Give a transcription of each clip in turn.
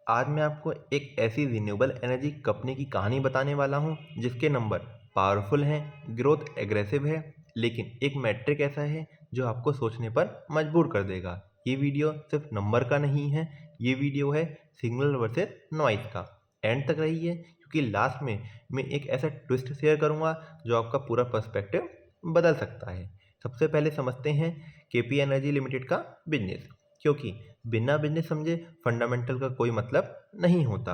आज मैं आपको एक ऐसी रिन्यूएबल एनर्जी कंपनी की कहानी बताने वाला हूं जिसके नंबर पावरफुल हैं, ग्रोथ एग्रेसिव है, लेकिन एक मैट्रिक ऐसा है जो आपको सोचने पर मजबूर कर देगा। ये वीडियो सिर्फ नंबर का नहीं है, ये वीडियो है सिग्नल वर्सेस नॉइस का। एंड तक रहिए क्योंकि लास्ट में मैं एक ऐसा ट्विस्ट शेयर करूंगा जो आपका पूरा पर्सपेक्टिव बदल सकता है। सबसे पहले समझते हैं केपी एनर्जी लिमिटेड का बिजनेस, क्योंकि बिना बिजनेस समझे फंडामेंटल का कोई मतलब नहीं होता।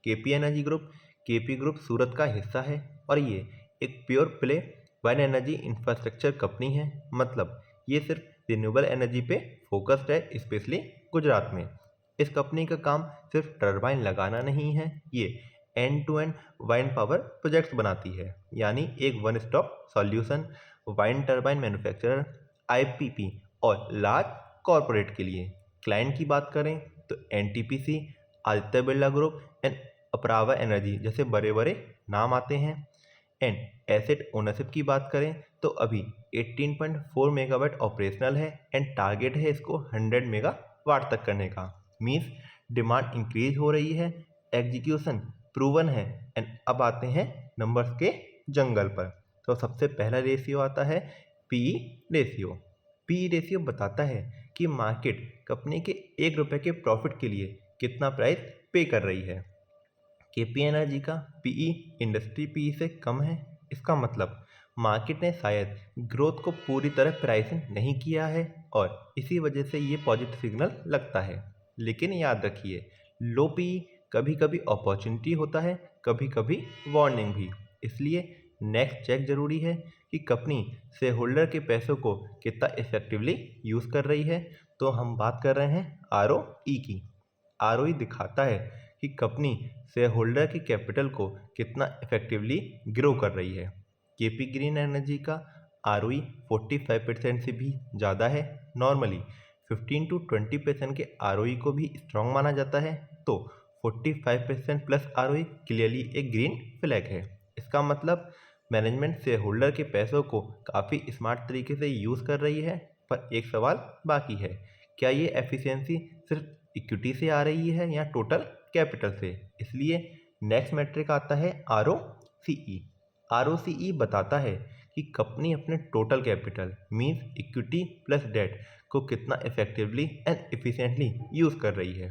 KP energy group KP group Surat का हिस्सा है और ये एक pure play wind energy infrastructure company है। मतलब ये सिर्फ रिन्यूएबल एनर्जी पे फोकस्ड है, स्पेशली गुजरात में। इस कंपनी का काम सिर्फ टरबाइन लगाना नहीं है, ये end to end wind power projects बनाती है, यानी एक one stop solution wind turbine manufacturer, IPP और लार्ज कॉरपोरेट के लिए। क्लाइंट की बात करें तो NTPC, Aditya Birla group and Apraava energy जैसे बड़े बड़े नाम आते हैं। एंड एसेट ओनरशिप की बात करें तो अभी 18.4 मेगावाट ऑपरेशनल है एंड टारगेट है इसको 100 मेगावाट तक करने का। मीन्स डिमांड इंक्रीज हो रही है, एग्जीक्यूशन प्रूवन है। एंड अब आते हैं नंबर्स के जंगल पर। तो सबसे पहला रेशियो आता है पीई रेशियो। पीई रेशियो बताता है कि मार्केट कंपनी के 1 रुपये के प्रॉफिट के लिए कितना प्राइस पे कर रही है। केपी एनर्जी का पीई इंडस्ट्री पीई से कम है। इसका मतलब मार्केट ने शायद ग्रोथ को पूरी तरह प्राइसिंग नहीं किया है और इसी वजह से ये पॉजिटिव सिग्नल लगता है। लेकिन याद रखिए, लो पीई कभी कभी अपॉर्चुनिटी होता है, कभी कभी वार्निंग भी। इसलिए नेक्स्ट चेक जरूरी है कि कंपनी शेयर होल्डर के पैसों को कितना इफेक्टिवली यूज़ कर रही है। तो हम बात कर रहे हैं आरओई की। आरओई दिखाता है कि कंपनी शेयर होल्डर की कैपिटल को कितना इफेक्टिवली ग्रो कर रही है। केपी ग्रीन एनर्जी का आरओई 45% से भी ज़्यादा है। नॉर्मली 15 to 20% के आरओई को भी स्ट्रॉन्ग माना जाता है, तो 45% प्लस आरओई क्लियरली एक ग्रीन फ्लैग है। इसका मतलब मैनेजमेंट शेयर होल्डर के पैसों को काफ़ी स्मार्ट तरीके से यूज़ कर रही है। पर एक सवाल बाकी है, क्या ये एफिशिएंसी सिर्फ इक्विटी से आ रही है या टोटल कैपिटल से। इसलिए नेक्स्ट मैट्रिक आता है आरओसीई। आरओसीई बताता है कि कंपनी अपने total capital means equity plus debt को कितना इफेक्टिवली एंड एफिशिएंटली यूज़ कर रही है।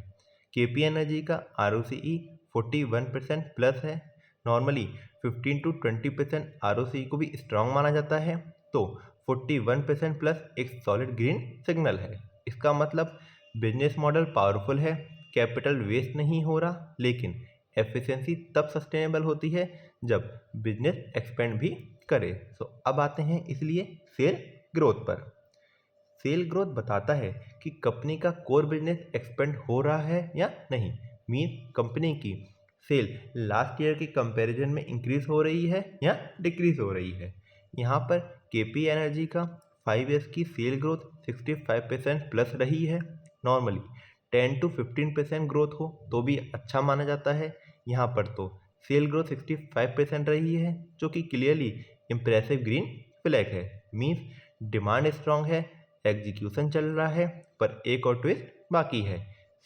केपी एनर्जी का आरओसीई 41% प्लस है। नॉर्मली 15 to 20% आरओसीई को भी स्ट्रांग माना जाता है, तो 41% प्लस एक सॉलिड ग्रीन सिग्नल है। इसका मतलब बिजनेस मॉडल पावरफुल है, कैपिटल वेस्ट नहीं हो रहा, लेकिन एफिशिएंसी तब सस्टेनेबल होती है जब बिजनेस एक्सपेंड भी करे। सो अब आते हैं इसलिए सेल ग्रोथ पर। सेल ग्रोथ बताता है कि कंपनी का कोर बिजनेस एक्सपेंड हो रहा है या नहीं। मीन कंपनी की सेल लास्ट ईयर के कंपैरिजन में इंक्रीज हो रही है या डिक्रीज हो रही है। यहाँ पर केपी एनर्जी का 5 ईयर्स की सेल ग्रोथ 65% प्लस रही है। नॉर्मली 10 to 15% ग्रोथ हो तो भी अच्छा माना जाता है। यहाँ पर तो सेल ग्रोथ 65% रही है, जो कि क्लियरली इम्प्रेसिव ग्रीन फ्लैग है। मीन्स डिमांड स्ट्रांग है, एग्जीक्यूशन चल रहा है। पर एक और ट्विस्ट बाकी है,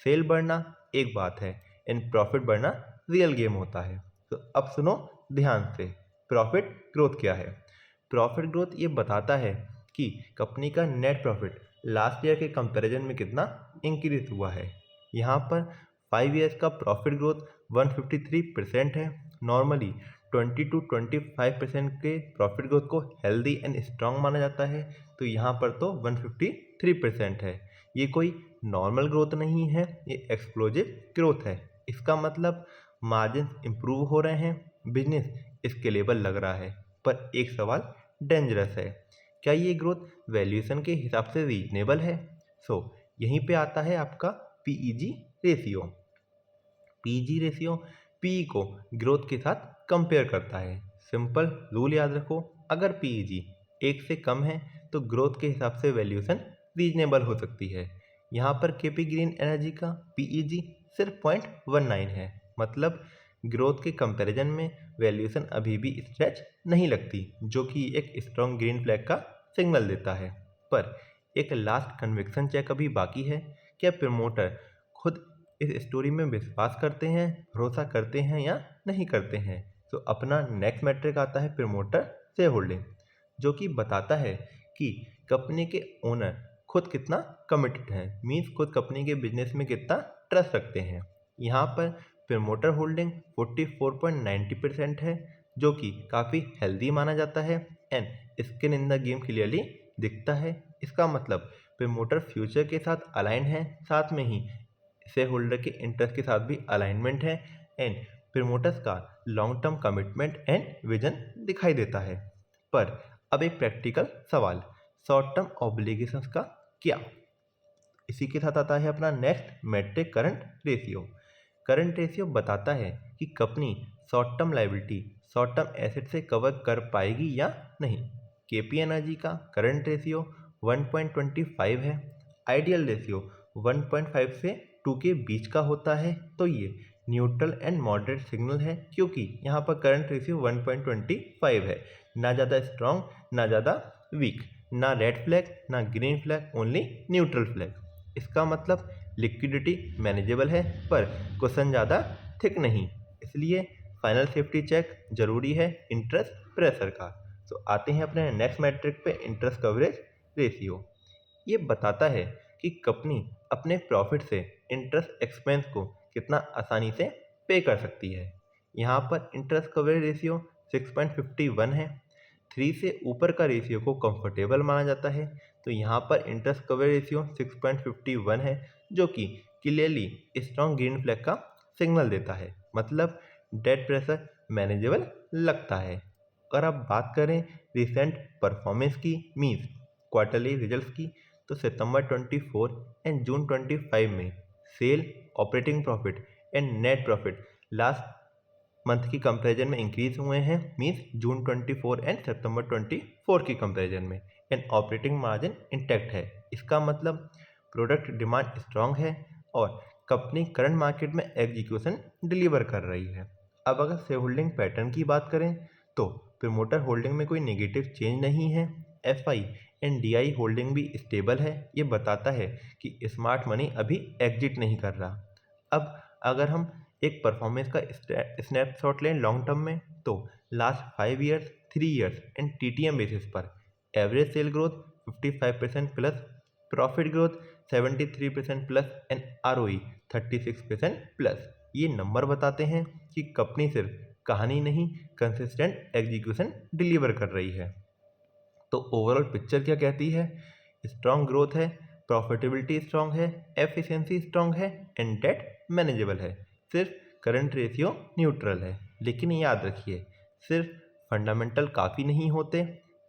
सेल बढ़ना एक बात है एंड प्रॉफिट बढ़ना रियल गेम होता है। तो अब सुनो ध्यान से, प्रॉफिट ग्रोथ क्या है। प्रॉफिट ग्रोथ ये बताता है कि कंपनी का नेट प्रॉफिट लास्ट ईयर के कंपैरिजन में कितना इंक्रीज हुआ है। यहाँ पर 5 ईयर्स का प्रॉफिट ग्रोथ 153% है। नॉर्मली 20 to 25% के प्रॉफिट ग्रोथ को हेल्दी एंड स्ट्रांग माना जाता है, तो यहाँ पर तो 153% है। ये कोई नॉर्मल ग्रोथ नहीं है, ये एक्सप्लोजिव ग्रोथ है। इसका मतलब मार्जिन इम्प्रूव हो रहे हैं, बिजनेस स्केलेबल लग रहा है। पर एक सवाल डेंजरस है, क्या ये ग्रोथ वैल्यूएशन के हिसाब से रीजनेबल है। सो यहीं पे आता है आपका PEG ratio. PG ratio PE को ग्रोथ के साथ कंपेयर करता है। सिंपल रूल याद रखो, अगर पीईजी 1 से कम है तो ग्रोथ के हिसाब से वैल्यूएशन रीजनेबल हो सकती है। यहाँ पर केपी ग्रीन एनर्जी का पीईजी सिर्फ 0.19 है। मतलब ग्रोथ के कंपैरिजन में वैल्यूएशन अभी भी स्ट्रेच नहीं लगती, जो कि एक स्ट्रॉन्ग ग्रीन फ्लैग का सिग्नल देता है। पर एक लास्ट कन्विक्शन चेक अभी बाकी है, क्या प्रमोटर खुद इस स्टोरी में विश्वास करते हैं, भरोसा करते हैं या नहीं करते हैं। तो अपना नेक्स्ट मैट्रिक आता है प्रमोटर शेयर होल्डिंग, जो कि बताता है कि कंपनी के ओनर खुद कितना कमिटेड हैं, मीन्स खुद कंपनी के बिजनेस में कितना ट्रस्ट रखते हैं। यहाँ पर प्रमोटर होल्डिंग 44.90% है, जो कि काफ़ी हेल्दी माना जाता है and skin in the game clearly दिखता है। इसका मतलब प्रमोटर फ्यूचर के साथ अलाइन है, साथ में ही शेयर होल्डर के इंटरेस्ट के साथ भी अलाइनमेंट है एंड प्रमोटर्स का long term commitment and vision दिखाई देता है। पर अब एक प्रैक्टिकल सवाल, शॉर्ट टर्म ऑब्लिगेशंस का क्या? इसी के साथ आता है अपना next metric current ratio. Current ratio बताता है कि company short term liability short term asset से कवर कर पाएगी या नहीं। केपी एनर्जी का करंट रेशियो 1.25 है, आइडियल रेशियो 1.5 से 2 के बीच का होता है। तो ये न्यूट्रल एंड मॉडरेट सिग्नल है, क्योंकि यहाँ पर करंट रेशियो 1.25 है, ना ज़्यादा स्ट्रॉन्ग ना ज़्यादा वीक, ना रेड फ्लैग ना green flag, only neutral flag. इसका मतलब लिक्विडिटी मैनेजेबल है पर क्वेश्चन ज़्यादा थिक नहीं, इसलिए फाइनल सेफ्टी चेक जरूरी है इंटरेस्ट प्रेशर का। तो आते हैं अपने नेक्स्ट मैट्रिक पे, इंटरेस्ट कवरेज रेशियो। ये बताता है कि कंपनी अपने प्रॉफिट से इंटरेस्ट एक्सपेंस को कितना आसानी से पे कर सकती है। यहाँ पर इंटरेस्ट कवरेज रेशियो 6.51 है। 3 से ऊपर का रेशियो को कंफर्टेबल माना जाता है, तो यहाँ पर इंटरेस्ट कवरेज रेशियो 6.51 है, जो कि क्लियरली स्ट्रॉन्ग ग्रीन फ्लैग का सिग्नल देता है, मतलब डेट प्रेशर मैनेजेबल लगता है। अगर आप बात करें रिसेंट परफॉर्मेंस की, मीन्स क्वार्टरली रिजल्ट्स की, तो सितंबर 24 एंड जून 25 में sale, operating profit and net profit last month की कंपैरिजन में इंक्रीज हुए हैं, मीन्स जून 24 एंड सितंबर 24 की कंपैरिजन में, एंड ऑपरेटिंग मार्जिन इंटैक्ट है। इसका मतलब प्रोडक्ट डिमांड स्ट्रांग है और कंपनी करंट मार्केट में एग्जीक्यूशन डिलीवर कर रही है। अब अगर शेयर होल्डिंग पैटर्न की बात करें तो प्रमोटर होल्डिंग में कोई नेगेटिव चेंज नहीं है, एफआई एंड डीआई होल्डिंग भी स्टेबल है। ये बताता है कि स्मार्ट मनी अभी एग्जिट नहीं कर रहा। अब अगर हम एक परफॉर्मेंस का स्नैपशॉट लें लॉन्ग टर्म में, तो last 5 years, 3 years and TTM basis पर average sale growth 55% plus, profit growth 73% plus and ROE 36% plus. ये नंबर बताते हैं कि कंपनी सिर्फ कहानी नहीं, कंसिस्टेंट एग्जीक्यूशन डिलीवर कर रही है। तो ओवरऑल पिक्चर क्या कहती है? स्ट्रॉन्ग ग्रोथ है, प्रॉफिटेबिलिटी स्ट्रॉन्ग है, एफिशिएंसी स्ट्रॉन्ग है एंड डेट मैनेजेबल है। सिर्फ करंट रेशियो न्यूट्रल है, लेकिन याद रखिए सिर्फ फंडामेंटल काफ़ी नहीं होते,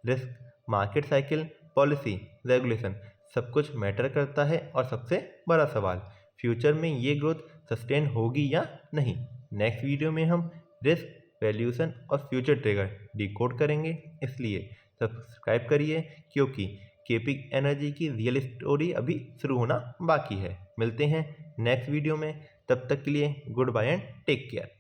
risk, market cycle, policy, regulation सब कुछ मैटर करता है। और सबसे बड़ा सवाल, फ्यूचर में ये ग्रोथ सस्टेन होगी या नहीं। नेक्स्ट वीडियो में हम रिस्क, वैल्यूएशन और फ्यूचर ट्रिगर डिकोड करेंगे, इसलिए सब्सक्राइब करिए, क्योंकि केपी एनर्जी की रियल स्टोरी अभी शुरू होना बाकी है। मिलते हैं नेक्स्ट वीडियो में, तब तक के लिए good bye and take care.